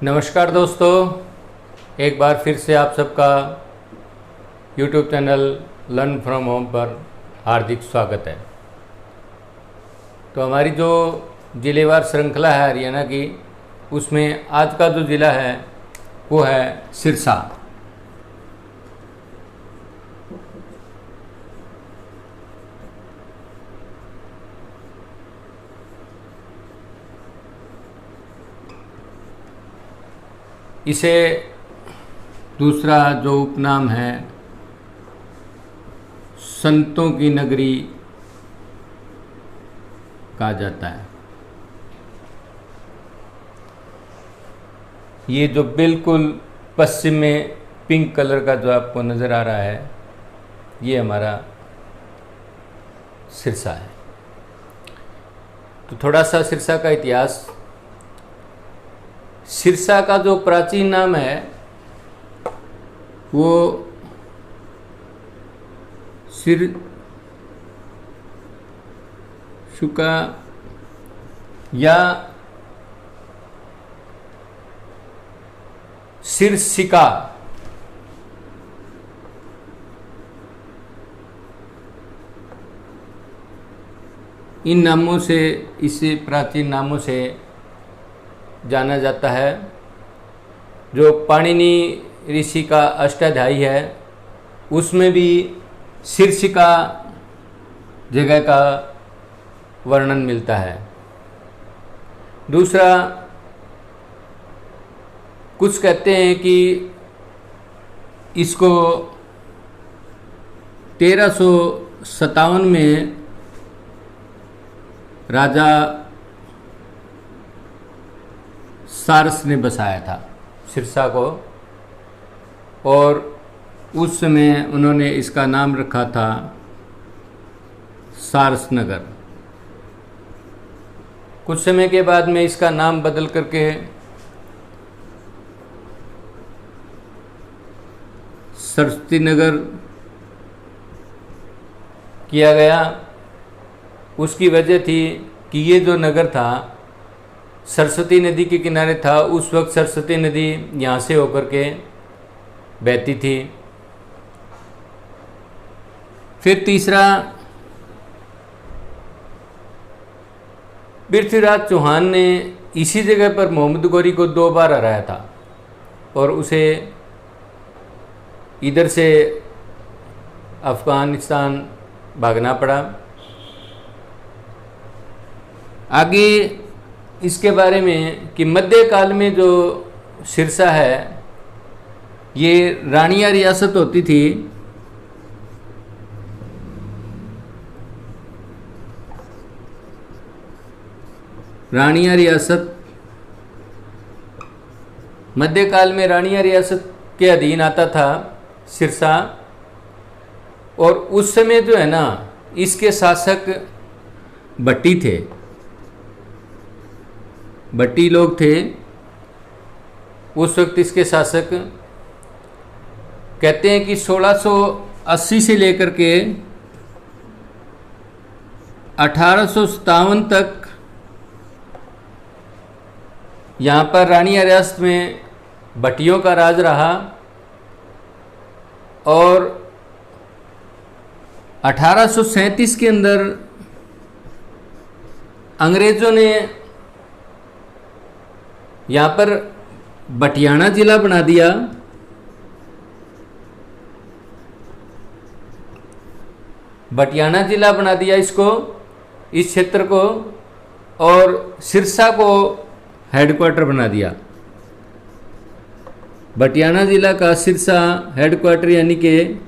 नमस्कार दोस्तों, एक बार फिर से आप सबका YouTube channel learn from home पर हार्दिक स्वागत है। तो हमारी जो ज़िलेवार श्रृंखला है हरियाणा की, उसमें आज का जो ज़िला है वो है सिरसा। इसे दूसरा जो उपनाम है संतों की नगरी कहा जाता है। ये जो बिल्कुल पश्चिम में पिंक कलर का जो आपको नज़र आ रहा है, ये हमारा सिरसा है। तो थोड़ा सा सिरसा का इतिहास। सिरसा का जो प्राचीन नाम है वो सिरशुका या सिरसिका इन नामों से, इसे प्राचीन नामों से जाना जाता है। जो पाणिनि ऋषि का अष्टाध्यायी है उसमें भी शीर्षिका जगह का वर्णन मिलता है। दूसरा, कुछ कहते हैं कि इसको 1357 में राजा सारस ने बसाया था सिरसा को, और उस समय उन्होंने इसका नाम रखा था सारस नगर। कुछ समय के बाद में इसका नाम बदल करके सरस्वती नगर किया गया। उसकी वजह थी कि ये जो नगर था सरस्वती नदी के किनारे था। उस वक्त सरस्वती नदी यहाँ से होकर के बहती थी। फिर तीसरा, पृथ्वीराज चौहान ने इसी जगह पर मोहम्मद गौरी को 2 बार हराया था और उसे इधर से अफ़गानिस्तान भागना पड़ा। आगे इसके बारे में कि मध्यकाल में जो सिरसा है ये रानिया रियासत होती थी। रानिया रियासत मध्यकाल में रानिया रियासत के अधीन आता था सिरसा। और उस समय जो है ना, इसके शासक भट्टी थे, भट्टी लोग थे उस वक्त इसके शासक। कहते हैं कि 1680 से लेकर के 1857 तक यहाँ पर रानिया रियासत में भट्टियों का राज रहा, और 1837 के अंदर अंग्रेज़ों ने यहाँ पर बटियाना जिला बना दिया। बटियाना जिला बना दिया इसको, इस क्षेत्र को, और सिरसा को हेडक्वार्टर बना दिया। बटियाना जिला का सिरसा हेडक्वार्टर यानी कि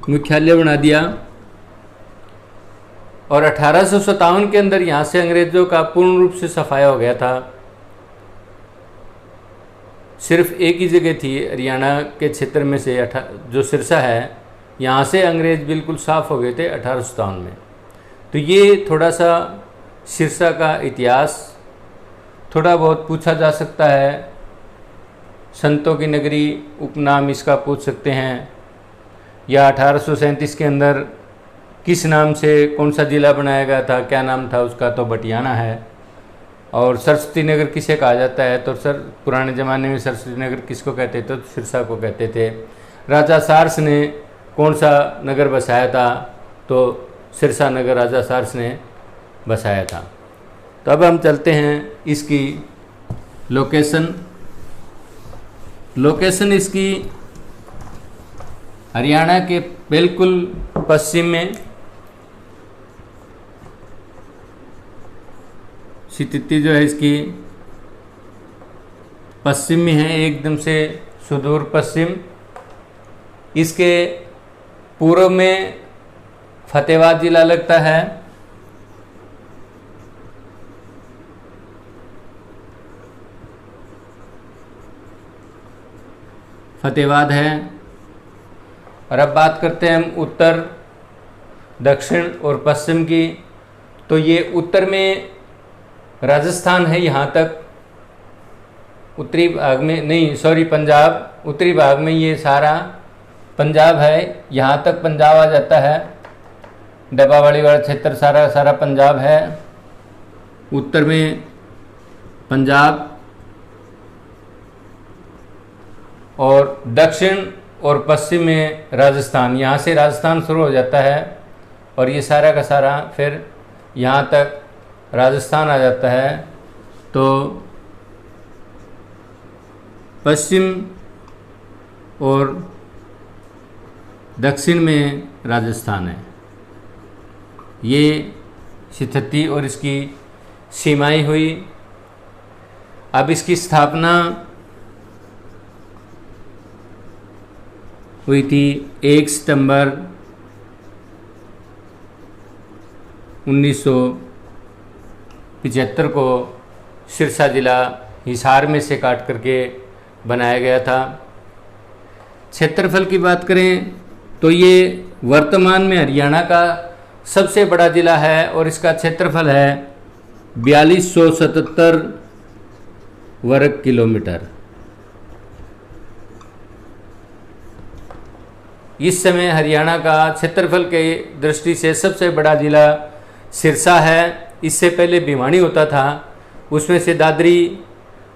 मुख्यालय बना दिया। और 1857 के अंदर यहाँ से अंग्रेज़ों का पूर्ण रूप से सफाया हो गया था। सिर्फ एक ही जगह थी हरियाणा के क्षेत्र में से जो सिरसा है, यहाँ से अंग्रेज़ बिल्कुल साफ़ हो गए थे 1857 में। तो ये थोड़ा सा सिरसा का इतिहास थोड़ा बहुत पूछा जा सकता है। संतों की नगरी उपनाम इसका पूछ सकते हैं, या 1837 के अंदर किस नाम से कौन सा ज़िला बनाया गया था, क्या नाम था उसका, तो बटियाना है। और सरस्वती नगर किसे कहा जाता है, तो सर पुराने ज़माने में सरस्वती नगर किसको कहते थे, तो सिरसा को कहते थे। राजा सार्स ने कौन सा नगर बसाया था, तो सिरसा नगर राजा सार्स ने बसाया था। तो अब हम चलते हैं इसकी लोकेशन इसकी हरियाणा के बिल्कुल पश्चिम में स्थिति जो है इसकी पश्चिम में है, एकदम से सुदूर पश्चिम। इसके पूर्व में फतेहाबाद जिला लगता है, फतेहाबाद है। और अब बात करते हैं हम उत्तर, दक्षिण और पश्चिम की। तो ये उत्तर में राजस्थान है, यहाँ तक उत्तरी भाग में नहीं, सॉरी पंजाब, उत्तरी भाग में ये सारा पंजाब है, यहाँ तक पंजाब आ जाता है। डब्बावाड़ी वाला क्षेत्र सारा सारा पंजाब है। उत्तर में पंजाब और दक्षिण और पश्चिम में राजस्थान, यहाँ से राजस्थान शुरू हो जाता है और ये सारा का सारा फिर यहाँ तक राजस्थान आ जाता है। तो पश्चिम और दक्षिण में राजस्थान है। ये स्थिति और इसकी सीमाएं हुई। अब इसकी स्थापना हुई थी 1 सितंबर 1975 को, सिरसा जिला हिसार में से काट करके बनाया गया था। क्षेत्रफल की बात करें तो ये वर्तमान में हरियाणा का सबसे बड़ा जिला है और इसका क्षेत्रफल है 4277 वर्ग किलोमीटर। इस समय हरियाणा का क्षेत्रफल के दृष्टि से सबसे बड़ा जिला सिरसा है। इससे पहले भिवानी होता था, उसमें से दादरी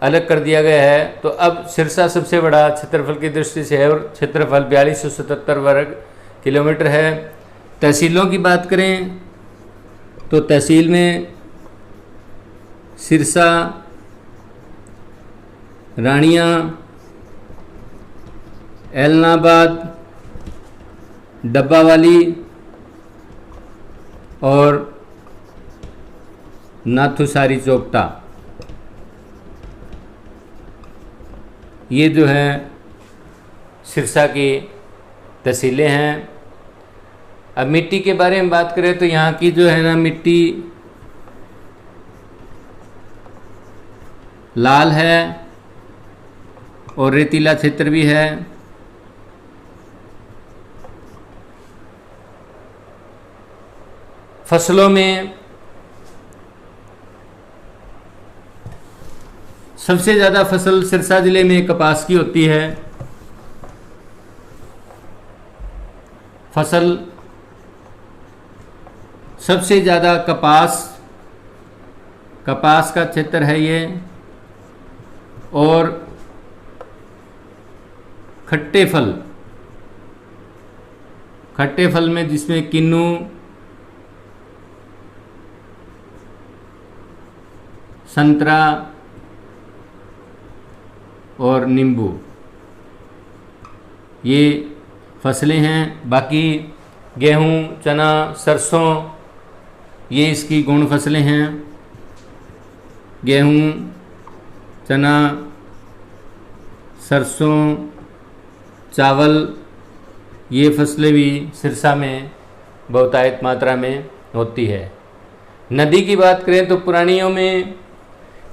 अलग कर दिया गया है। तो अब सिरसा सबसे बड़ा क्षेत्रफल की दृष्टि से है और क्षेत्रफल 4277 वर्ग किलोमीटर है। तहसीलों की बात करें तो तहसील में सिरसा, रानिया, एलनाबाद, डब्बावाली और नाथुसारी चोपटा, ये जो है सिरसा की तहसीलें हैं। अब मिट्टी के बारे में बात करें तो यहाँ की जो है ना मिट्टी लाल है और रेतीला क्षेत्र भी है। फसलों में सबसे ज़्यादा फसल सिरसा जिले में कपास की होती है। फसल सबसे ज़्यादा कपास का क्षेत्र है ये। और खट्टे फल में जिसमें किन्नू, संतरा और नींबू, ये फसलें हैं। बाकी गेहूँ, चना, सरसों, ये इसकी गौण फसलें हैं। गेहूँ, चना, सरसों, चावल, ये फसलें भी सिरसा में बहुतायत मात्रा में होती है। नदी की बात करें तो पुरानियों में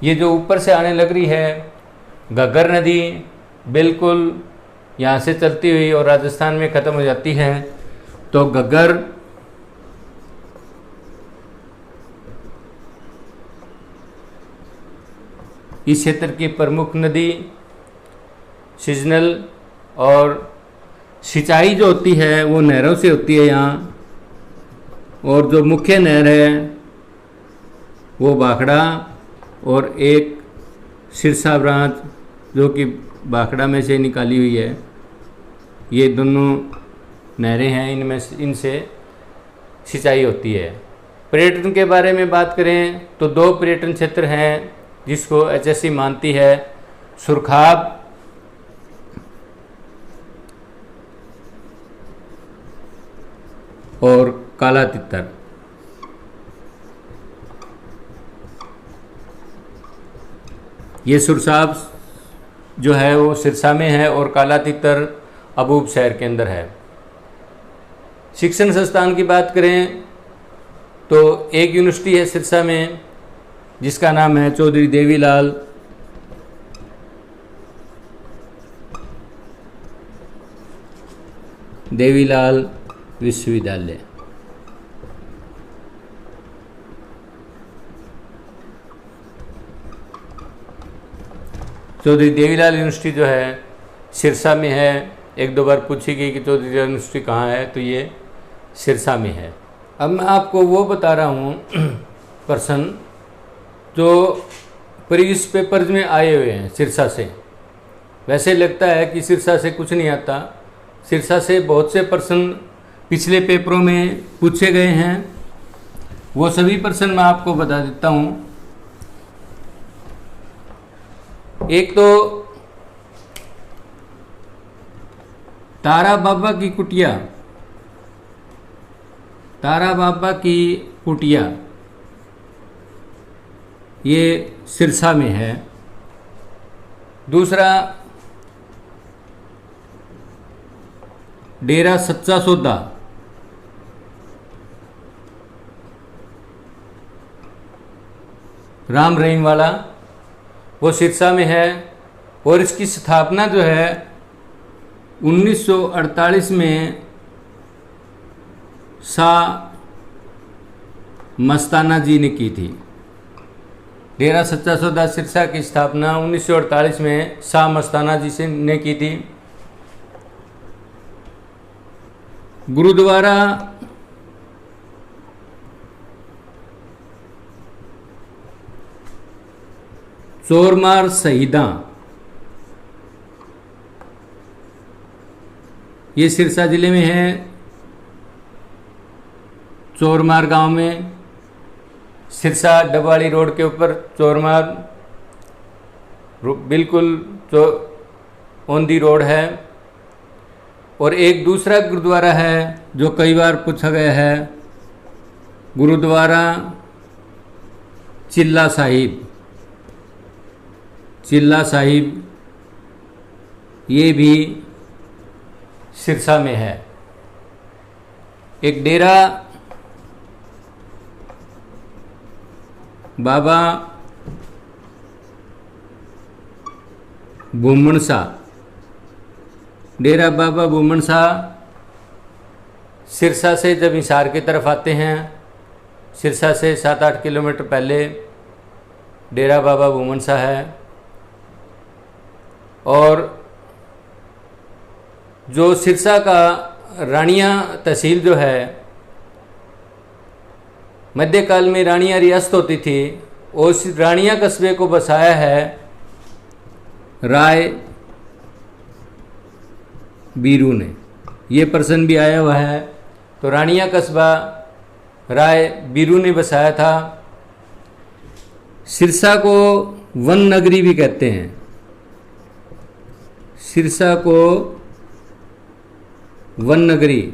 ये जो ऊपर से आने लग रही है घग्गर नदी, बिल्कुल यहाँ से चलती हुई और राजस्थान में ख़त्म हो जाती है। तो घग्गर इस क्षेत्र की प्रमुख नदी, सीजनल और सिंचाई जो होती है वो नहरों से होती है यहाँ। और जो मुख्य नहर है वो भाखड़ा और एक सिरसा ब्रांच जो कि भाखड़ा में से निकाली हुई है। ये दोनों नहरें हैं, इनमें इनसे सिंचाई होती है। पर्यटन के बारे में बात करें तो 2 पर्यटन क्षेत्र हैं जिसको HSC मानती है, सुरखाब और काला तितर। ये सुरसाब जो है वो सिरसा में है और काला तितर अबूब शहर के अंदर है। शिक्षण संस्थान की बात करें तो एक यूनिवर्सिटी है सिरसा में जिसका नाम है चौधरी देवीलाल विश्वविद्यालय। चौधरी देवीलाल यूनिवर्सिटी जो है सिरसा में है। 1-2 बार पूछी गई कि चौधरी देवीलाल यूनिवर्सिटी कहाँ है, तो ये सिरसा में है। अब मैं आपको वो बता रहा हूँ पर्सन जो प्रीवियस पेपर्स में आए हुए हैं सिरसा से। वैसे लगता है कि सिरसा से कुछ नहीं आता, सिरसा से बहुत से पर्सन पिछले पेपरों में पूछे गए हैं। वो सभी पर्सन मैं आपको बता देता हूँ। एक तो तारा बाबा की कुटिया, ये सिरसा में है। दूसरा डेरा सच्चा सौदा, राम रहीम वाला, वो सिरसा में है। और इसकी स्थापना जो है 1948 में शाह मस्ताना जी ने की थी। डेरा सच्चा सौदा सिरसा की स्थापना 1948 में शाह मस्ताना जी से ने की थी। गुरुद्वारा चोरमार शहीदा, ये सिरसा जिले में है, चोरमार गांव में। सिरसा डबवाड़ी रोड के ऊपर चोरमार बिल्कुल ऑन दी रोड है। और एक दूसरा गुरुद्वारा है जो कई बार पूछा गया है, गुरुद्वारा चिल्ला साहिब, ये भी सिरसा में है। एक डेरा बाबा भूमन शाह, डेरा बाबा भूमन शाह सिरसा से जब हिसार की तरफ आते हैं, सिरसा से 7-8 किलोमीटर पहले डेरा बाबा भूमन शाह है। और जो सिरसा का रानिया तहसील जो है, मध्यकाल में रानिया रियासत होती थी, उस रानिया कस्बे को बसाया है राय बीरू ने। ये पर्सन भी आया हुआ है। तो रानिया कस्बा राय बीरू ने बसाया था। सिरसा को वन नगरी भी कहते हैं। सिरसा को वन नगरी,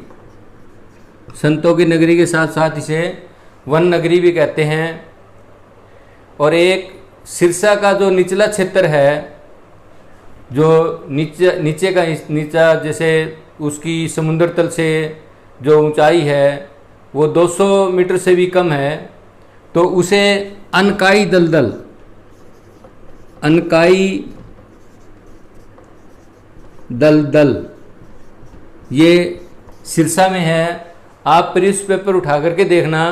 संतों की नगरी के साथ साथ इसे वन नगरी भी कहते हैं। और एक सिरसा का जो निचला क्षेत्र है, जो नीचे का नीचा, जैसे उसकी समुद्र तल से जो ऊंचाई है वो 200 मीटर से भी कम है, तो उसे अनकाई दलदल ये सिरसा में है। आप प्रीवियस पेपर उठा करके देखना,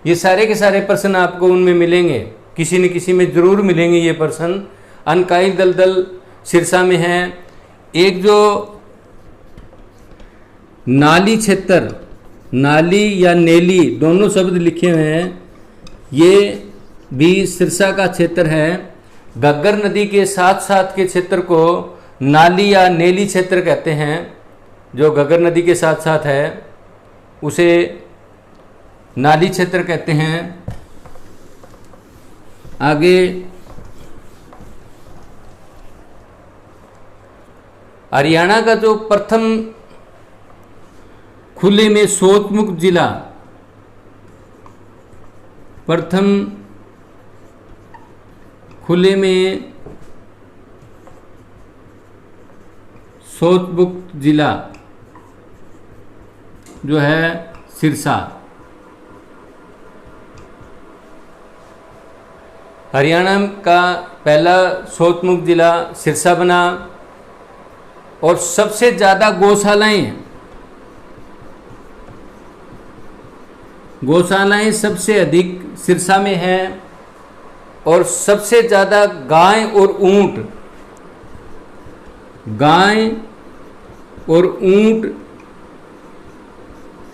ये सारे के सारे पर्सन आपको उनमें मिलेंगे, किसी न किसी में ज़रूर मिलेंगे ये पर्सन। अनकाई दलदल सिरसा में है। एक जो नाली क्षेत्र, नाली या नेली दोनों शब्द लिखे हुए हैं, ये भी सिरसा का क्षेत्र है। घग्गर नदी के साथ साथ के क्षेत्र को नाली या नेली क्षेत्र कहते हैं। जो घग्गर नदी के साथ साथ है उसे नाली क्षेत्र कहते हैं। आगे हरियाणा का जो प्रथम खुले में शौचमुक्त जिला, प्रथम खुले में शौचमुक्त जिला जो है सिरसा। हरियाणा का पहला शौचमुक्त जिला सिरसा बना और सबसे ज़्यादा गौशालाएं सबसे अधिक सिरसा में हैं और सबसे ज़्यादा गाय और ऊंट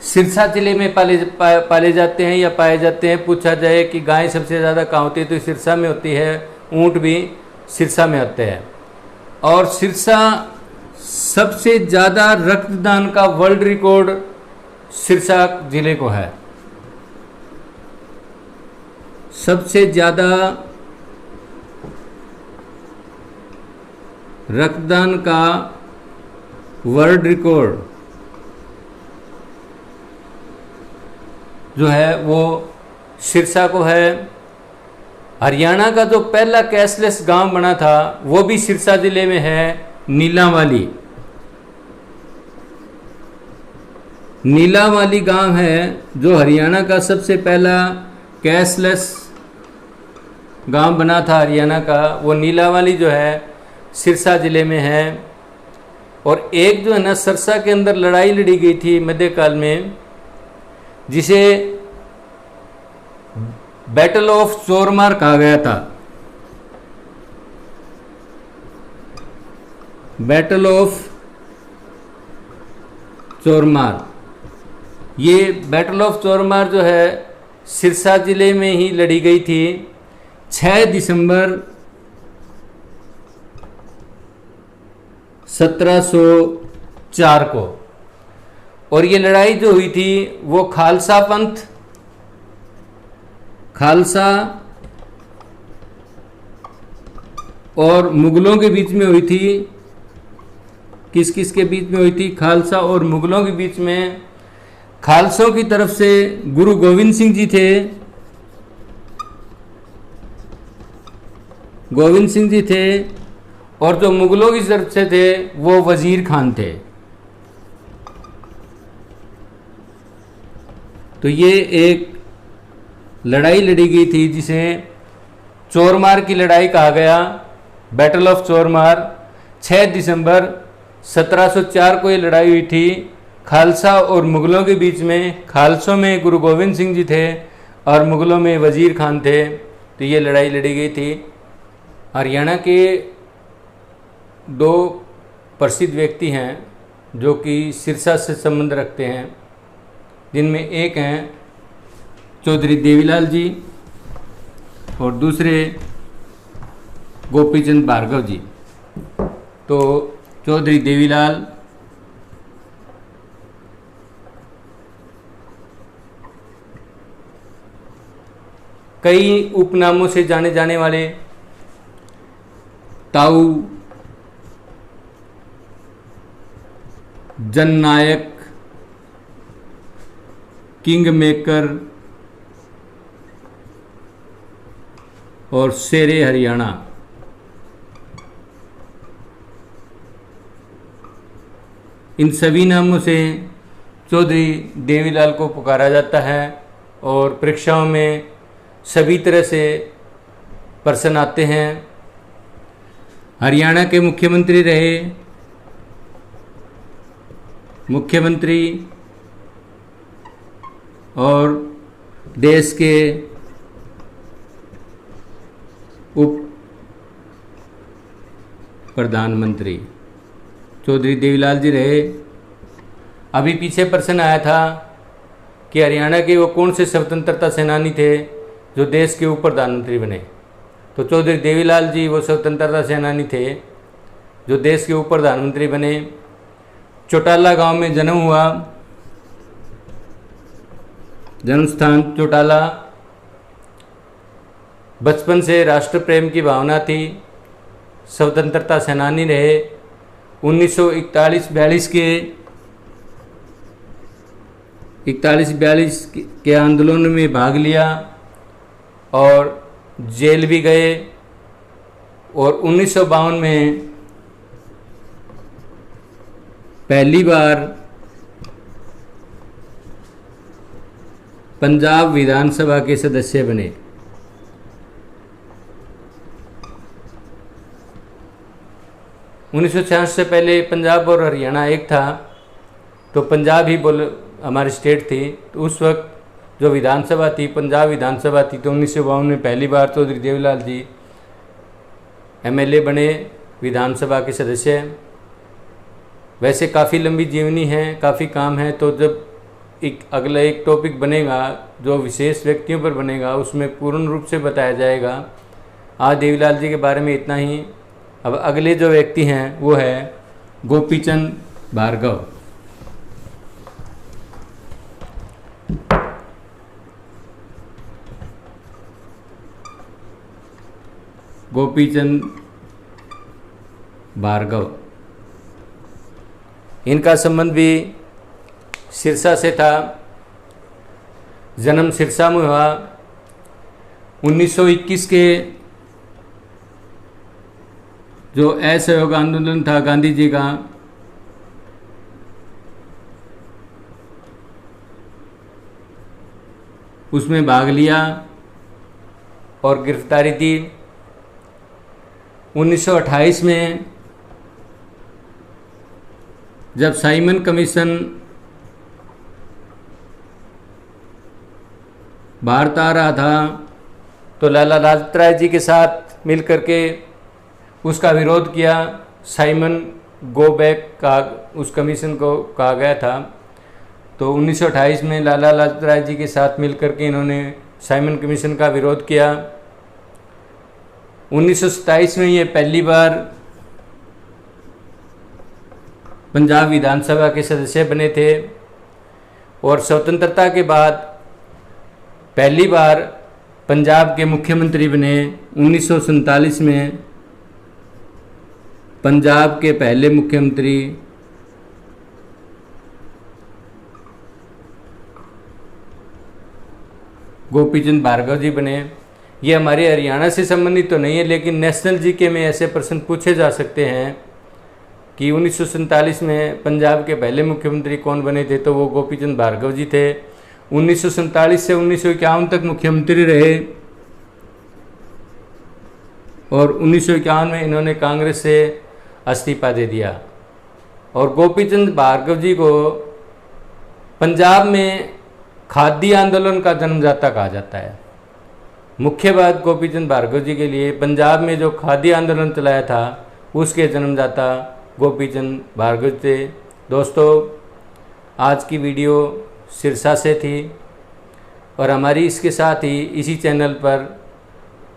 सिरसा जिले में पाले जाते हैं या पाए जाते हैं। पूछा जाए कि गाय सबसे ज़्यादा कहाँ होती है तो सिरसा में होती है, ऊंट भी सिरसा में होते हैं। और सिरसा सबसे ज़्यादा रक्तदान का वर्ल्ड रिकॉर्ड सिरसा जिले को है। सबसे ज़्यादा रक्तदान का वर्ल्ड रिकॉर्ड जो है वो सिरसा को है। हरियाणा का जो पहला कैशलेस गांव बना था वो भी सिरसा जिले में है, नीलांवाली गांव है जो हरियाणा का सबसे पहला कैशलेस गांव बना था हरियाणा का। वो नीलांवाली जो है सिरसा जिले में है। और एक जो है ना सिरसा के अंदर लड़ाई लड़ी गई थी मध्यकाल में, जिसे बैटल ऑफ चोरमार कहा गया था। बैटल ऑफ चोरमार, ये बैटल ऑफ चोरमार जो है सिरसा जिले में ही लड़ी गई थी 6 दिसंबर 1704 को। और ये लड़ाई जो हुई थी वो खालसा और मुगलों के बीच में हुई थी। किस किस के बीच में हुई थी? खालसा और मुगलों के बीच में। खालसों की तरफ से गुरु गोविंद सिंह जी थे, और जो मुगलों की तरफ से थे वो वजीर खान थे। तो ये एक लड़ाई लड़ी गई थी जिसे चोरमार की लड़ाई कहा गया, बैटल ऑफ चोरमार। 6 दिसंबर 1704 को ये लड़ाई हुई थी खालसा और मुगलों के बीच में। खालसों में गुरु गोविंद सिंह जी थे और मुगलों में वजीर खान थे। तो ये लड़ाई लड़ी गई थी। हरियाणा के 2 प्रसिद्ध व्यक्ति हैं जो कि सिरसा से संबंध रखते हैं, जिनमें एक हैं चौधरी देवीलाल जी और दूसरे गोपीचंद भार्गव जी। तो चौधरी देवीलाल कई उपनामों से जाने जाने वाले ताऊ, जननायक, किंग मेकर और शेरे हरियाणा, इन सभी नामों से चौधरी देवीलाल को पुकारा जाता है। और परीक्षाओं में सभी तरह से प्रश्न आते हैं। हरियाणा के मुख्यमंत्री रहे, और देश के उप प्रधानमंत्री चौधरी देवीलाल जी रहे। अभी पीछे प्रश्न आया था कि हरियाणा के वो कौन से स्वतंत्रता सेनानी थे, जो देश के उप प्रधानमंत्री बने। तो चौधरी देवीलाल जी वो स्वतंत्रता सेनानी थे जो देश के उप प्रधानमंत्री बने। चौटाला गांव में जन्म हुआ, जन्म स्थान चौटाला। बचपन से राष्ट्र प्रेम की भावना थी, स्वतंत्रता सेनानी रहे। 1941-42 के आंदोलन में भाग लिया और जेल भी गए। और 1952 में पहली बार पंजाब विधानसभा के सदस्य बने। उन्नीस से पहले पंजाब और हरियाणा एक था, तो पंजाब ही हमारी स्टेट थी। तो उस वक्त जो विधानसभा थी पंजाब विधानसभा थी। तो 1952 में पहली बार चौधरी देवीलाल जी एमएलए बने, विधानसभा के सदस्य। वैसे काफ़ी लंबी जीवनी है, काफ़ी काम है, तो जब अगला एक टॉपिक बनेगा जो विशेष व्यक्तियों पर बनेगा उसमें पूर्ण रूप से बताया जाएगा। आज देवीलाल जी के बारे में इतना ही। अब अगले जो व्यक्ति हैं वो है गोपीचंद भार्गव। गोपीचंद भार्गव, इनका संबंध भी सिरसा से था। जन्म सिरसा में हुआ। 1921 के जो असहयोग आंदोलन था गांधी जी का, उसमें भाग लिया और गिरफ्तारी दी। 1928 में जब साइमन कमीशन भारत आ रहा था तो लाला लाजपत राय जी के साथ मिल करके उसका विरोध किया। साइमन गो बैक का उस कमीशन को कहा गया था। तो 1928 में लाला लाजपत राय जी के साथ मिल करके इन्होंने साइमन कमीशन का विरोध किया। 1927 में ये पहली बार पंजाब विधानसभा के सदस्य बने थे और स्वतंत्रता के बाद पहली बार पंजाब के मुख्यमंत्री बने। 1947 में पंजाब के पहले मुख्यमंत्री गोपीचंद भार्गव जी बने। ये हमारे हरियाणा से संबंधित तो नहीं है, लेकिन नेशनल जीके में ऐसे प्रश्न पूछे जा सकते हैं कि 1947 में पंजाब के पहले मुख्यमंत्री कौन बने थे, तो वो गोपीचंद भार्गव जी थे। 1947 से 1951 तक मुख्यमंत्री रहे और 1951 में इन्होंने कांग्रेस से इस्तीफा दे दिया। और गोपीचंद भार्गव जी को पंजाब में खादी आंदोलन का जन्मदाता कहा जाता है। मुख्य बात गोपीचंद भार्गव जी के लिए पंजाब में जो खादी आंदोलन चलाया था उसके जन्मदाता गोपीचंद भार्गव थे। दोस्तों, आज की वीडियो सिरसा से थी और हमारी इसके साथ ही इसी चैनल पर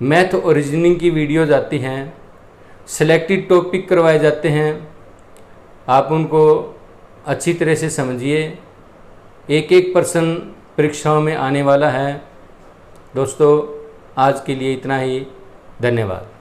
मैथ और रीजनिंग की वीडियोज आती हैं, सिलेक्टेड टॉपिक करवाए जाते हैं। आप उनको अच्छी तरह से समझिए, एक प्रश्न परीक्षाओं में आने वाला है। दोस्तों, आज के लिए इतना ही। धन्यवाद।